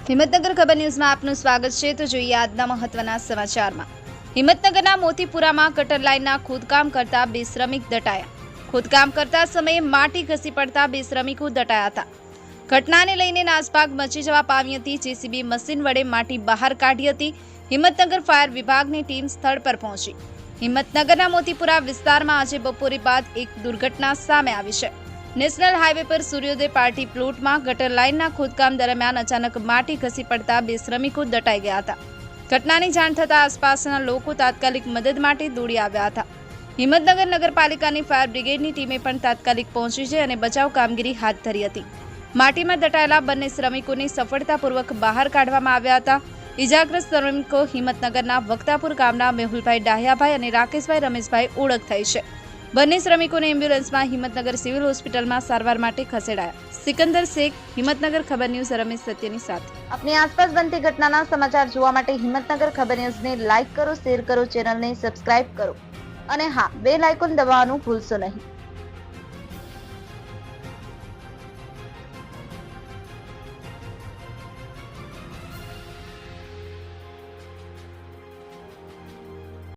હિંમતનગર ખબર ન્યૂઝમાં આપનું સ્વાગત છે। તો જોઈએ આજના મહત્વના સમાચારમાં। હિંમતનગરના મોતીપુરામાં ગટર લાઇનના ખોદકામ કરતા 2 શ્રમિક દટાયા। ખોદકામ કરતા સમયે માટી ઘસી પડતા 2 શ્રમિકો દટાયા હતા। ઘટનાને લઈને નાસભાગ મચી જવા પામી હતી। જેસીબી મશીન વડે માટી બહાર કાઢી હતી। હિંમતનગર ફાયર વિભાગની ટીમ સ્થળ પર પહોંચી। હિંમતનગરના મોતીપુરા વિસ્તારમાં આજે બપોરે બાદ એક દુર્ઘટના સામે આવી છે। નેશનલ હાઈવે પર સૂર્યોદય પાર્ટી પ્લોટમાં ગટર લાઇનના ખોદકામ દરમિયાન અચાનક માટી ઘસી પડતા 2 શ્રમિકો દટાઈ ગયા હતા। ઘટનાની જાણ થતાં આસપાસના લોકો તાત્કાલિક મદદ માટે દોડી આવ્યા હતા। હિંમતનગર નગરપાલિકાની ફાયર બ્રિગેડની ટીમે પણ તાત્કાલિક પહોંચી છે અને બચાવ કામગીરી હાથ ધરી હતી। માટીમાં દટાયેલા બંને શ્રમિકોને સફળતાપૂર્વક બહાર કાઢવામાં આવ્યા હતા। ઇજાગ્રસ્ત શ્રમિકો હિંમતનગરના વક્તાપુર ગામના મેહુલભાઈ ડાહ્યાભાઈ અને રાકેશભાઈ રમેશભાઈ ઓળખ થઈ છે। બંને શ્રમિકોને એમ્બ્યુલન્સમાં હિંમતનગર સિવિલ હોસ્પિટલમાં સારવાર માટે ખસેડાયા। સિકંદર શેખ, હિંમતનગર ખબર ન્યૂઝ, રમેશ સત્યની સાથે। अपनी आसपास बनती घटनाना समाचार જોવા માટે હિંમતનગર ખબર ન્યૂઝને લાઈક કરો, શેર કરો, ચેનલને સબસ્ક્રાઇબ કરો અને હા, બેલ આઇકોન દબાવવાનું ભૂલશો નહીં।